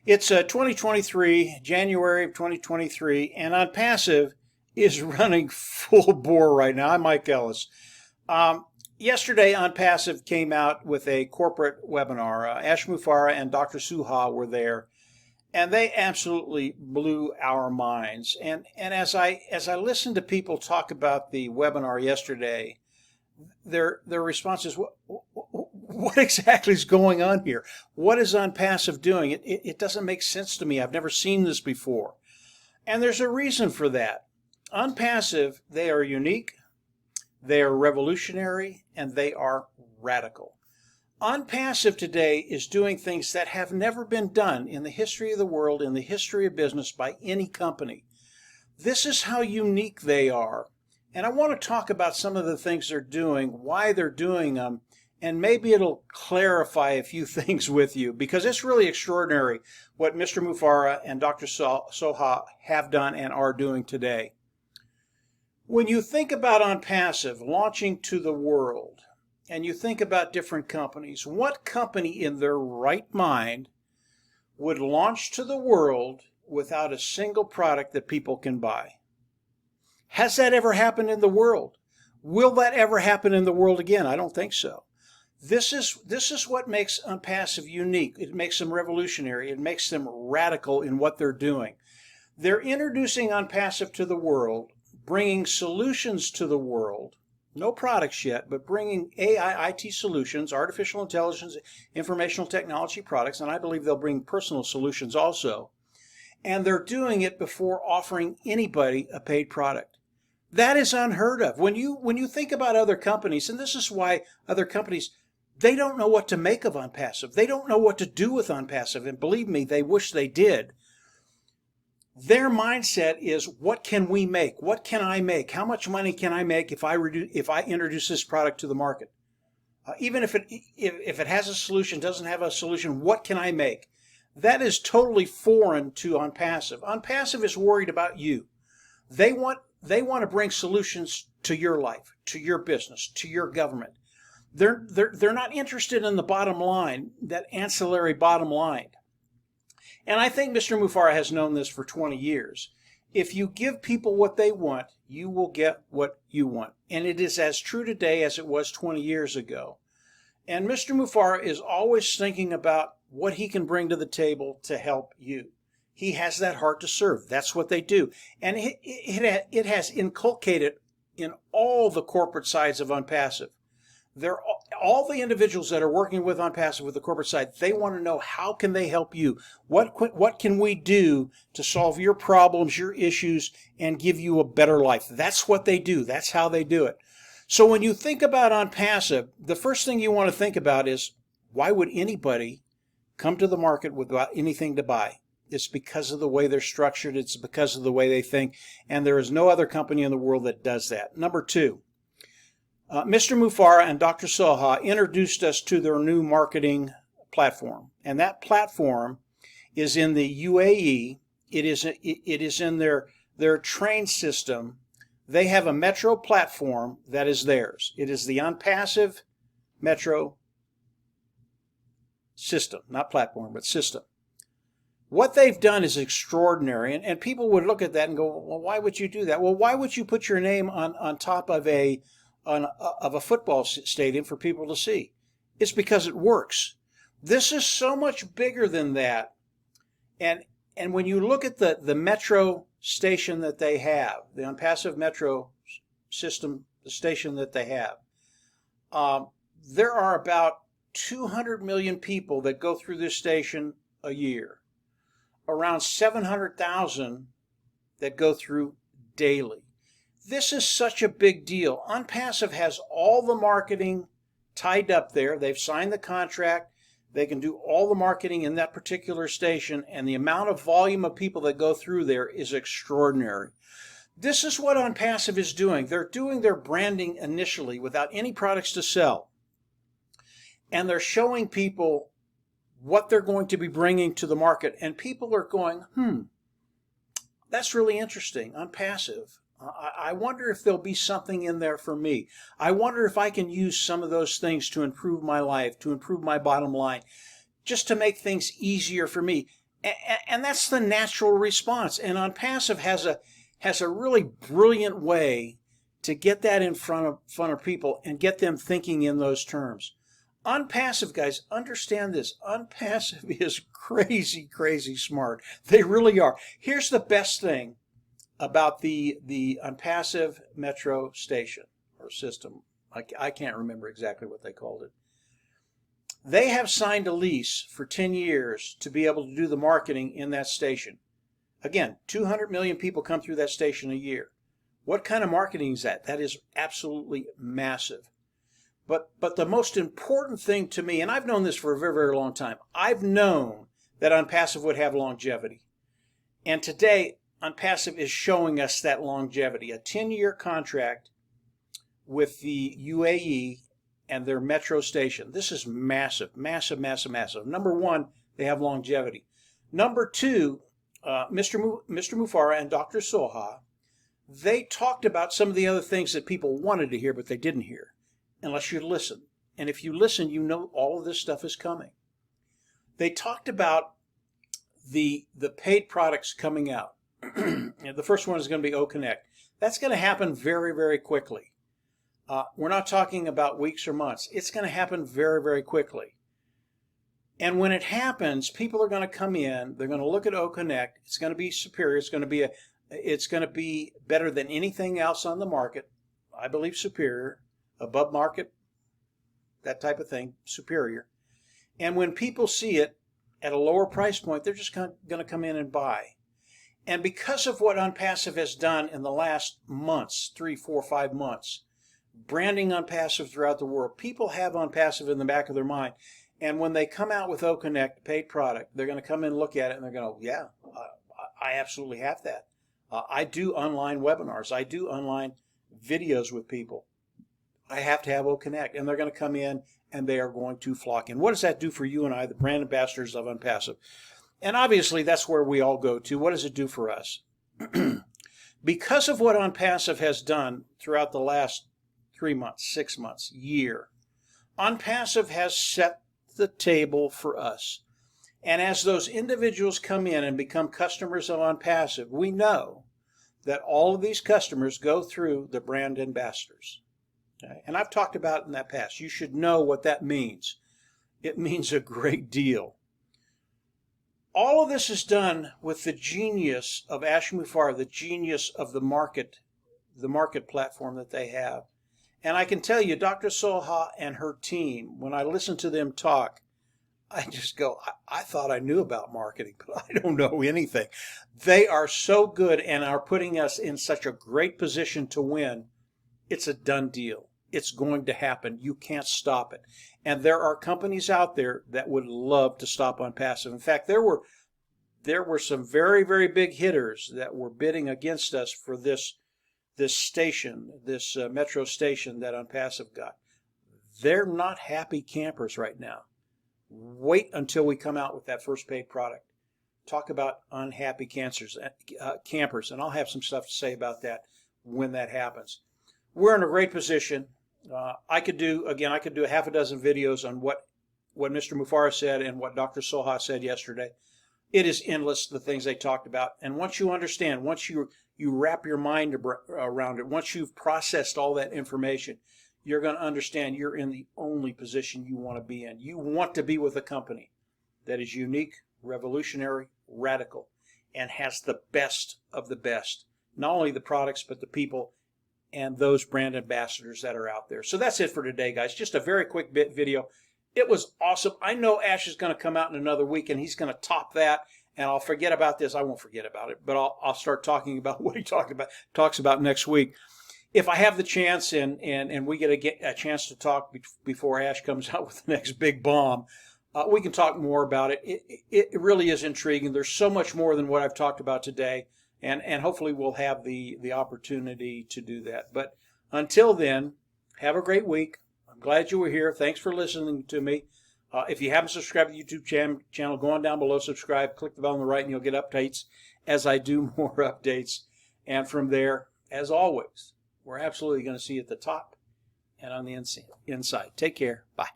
It's 2023, January of 2023, and OnPassive is running full bore right now. I'm Mike Ellis. Yesterday, OnPassive came out with a corporate webinar. Ash Mufareh and Dr. Suha were there, and they absolutely blew our minds. And as I listened to people talk about the webinar yesterday, their response is, what exactly is going on here? What is OnPassive doing? It doesn't make sense to me. I've never seen this before. And there's a reason for that. OnPassive, they are unique, they are revolutionary, and they are radical. OnPassive today is doing things that have never been done in the history of the world, in the history of business, by any company. This is how unique they are. And I want to talk about some of the things they're doing, why they're doing them, and maybe it'll clarify a few things with you, because it's really extraordinary what Mr. Mufareh and Dr. Soha have done and are doing today. When you think about OnPassive launching to the world, and you think about different companies, what company in their right mind would launch to the world without a single product that people can buy? Has that ever happened in the world? Will that ever happen in the world again? I don't think so. This is what makes OnPassive unique. It makes them revolutionary. It makes them radical in what they're doing. They're introducing OnPassive to the world, bringing solutions to the world, no products yet, but bringing AI, IT solutions, artificial intelligence, informational technology products, and I believe they'll bring personal solutions also. And they're doing it before offering anybody a paid product. That is unheard of. When you think about other companies, and this is why other companies, they don't know what to make of OnPassive. They don't know what to do with OnPassive, and believe me, they wish they did. Their mindset is, what can we make? What can I make? How much money can I make if I introduce this product to the market? Even if it has a solution, doesn't have a solution, what can I make? That is totally foreign to OnPassive. OnPassive is worried about you. They want to bring solutions to your life, to your business, to your government. They're not interested in the bottom line, that ancillary bottom line. And I think Mr. Mufareh has known this for 20 years. If you give people what they want, you will get what you want. And it is as true today as it was 20 years ago. And Mr. Mufareh is always thinking about what he can bring to the table to help you. He has that heart to serve. That's what they do. And it has inculcated in all the corporate sides of OnPassive. All the individuals that are working with OnPassive with the corporate side, they want to know, how can they help you? What can we do to solve your problems, your issues, and give you a better life? That's what they do. That's how they do it. So when you think about OnPassive, the first thing you want to think about is, why would anybody come to the market without anything to buy? It's because of the way they're structured. It's because of the way they think. And there is no other company in the world that does that. Number two, Mr. Mufareh and Dr. Soha introduced us to their new marketing platform. And that platform is in the UAE. It is in their train system. They have a metro platform that is theirs. It is the OnPassive metro system, not platform, but system. What they've done is extraordinary, and people would look at that and go, well, why would you do that? Well, why would you put your name on top of a football stadium for people to see? It's because it works. This is so much bigger than that. And when you look at the metro station that they have, the OnPassive metro system, the station that they have, there are about 200 million people that go through this station a year. Around 700,000 that go through daily. This is such a big deal. OnPassive has all the marketing tied up there. They've signed the contract. They can do all the marketing in that particular station, and the amount of volume of people that go through there is extraordinary. This is what OnPassive is doing. They're doing their branding initially without any products to sell. And they're showing people what they're going to be bringing to the market. And people are going, that's really interesting. OnPassive. I wonder if there'll be something in there for me. I wonder if I can use some of those things to improve my life, to improve my bottom line, just to make things easier for me. And that's the natural response. And ONPASSIVE has a really brilliant way to get that in front of people and get them thinking in those terms. ONPASSIVE, guys, understand this. ONPASSIVE is crazy, crazy smart. They really are. Here's the best thing about the ONPASSIVE Metro station or system. I can't remember exactly what they called it. They have signed a lease for 10 years to be able to do the marketing in that station. Again, 200 million people come through that station a year. What kind of marketing is that? That is absolutely massive. But the most important thing to me, and I've known this for a very, very long time, I've known that ONPASSIVE would have longevity. And today, ONPASSIVE is showing us that longevity. A 10-year contract with the UAE and their metro station. This is massive, massive, massive, massive. Number one, they have longevity. Number two, Mr. Mufareh and Dr. Soha, they talked about some of the other things that people wanted to hear, but they didn't hear, unless you listen. And if you listen, you know all of this stuff is coming. They talked about the paid products coming out. The first one is going to be OConnect. That's going to happen very, very quickly. We're not talking about weeks or months. It's going to happen very, very quickly. And when it happens, people are going to come in. They're going to look at OConnect. It's going to be superior. It's going to be better than anything else on the market. I believe superior, above market, that type of thing, superior. And when people see it at a lower price point, they're just going to come in and buy. And because of what ONPASSIVE has done in the last months, 3, 4, 5 months, branding ONPASSIVE throughout the world, people have ONPASSIVE in the back of their mind. And when they come out with OConnect, paid product, they're going to come in and look at it and they're going to, yeah, I absolutely have that. I do online webinars. I do online videos with people. I have to have OConnect. And they're going to come in and they are going to flock in. What does that do for you and I, the brand ambassadors of ONPASSIVE? And obviously, that's where we all go to. What does it do for us? Because of what ONPASSIVE has done throughout the last 3 months, 6 months, year, ONPASSIVE has set the table for us. And as those individuals come in and become customers of ONPASSIVE, we know that all of these customers go through the brand ambassadors. Okay? And I've talked about it in that past. You should know what that means. It means a great deal. All of this is done with the genius of Ash Mufareh, the genius of the market platform that they have. And I can tell you, Dr. Soha and her team, when I listen to them talk, I just go, I thought I knew about marketing, but I don't know anything. They are so good and are putting us in such a great position to win. It's a done deal. It's going to happen. You can't stop it. And there are companies out there that would love to stop ONPASSIVE. In fact, there were some very, very big hitters that were bidding against us for this station, this metro station that ONPASSIVE got. They're not happy campers right now. Wait until we come out with that first paid product. Talk about unhappy campers, and I'll have some stuff to say about that when that happens. We're in a great position. I could do a half a dozen videos on what Mr. Mufareh said and what Dr. Soha said yesterday. It is endless, the things they talked about. And once you understand, once you wrap your mind around it, once you've processed all that information, you're going to understand you're in the only position you want to be in. You want to be with a company that is unique, revolutionary, radical, and has the best of the best. Not only the products, but the people and those brand ambassadors that are out there. So that's it for today, guys. Just a very quick video. It was awesome. I know Ash is going to come out in another week, and he's going to top that, and I'll forget about this. I won't forget about it, but I'll start talking about what he talks about next week. If I have the chance and we get a chance to talk before Ash comes out with the next big bomb, we can talk more about it. It really is intriguing. There's so much more than what I've talked about today, and hopefully we'll have the opportunity to do that. But until then, have a great week. I'm glad you were here. Thanks for listening to me. If you haven't subscribed to the YouTube channel, go on down below, subscribe, click the bell on the right, and you'll get updates as I do more updates. And from there, as always, we're absolutely going to see you at the top and on the inside. Take care. Bye.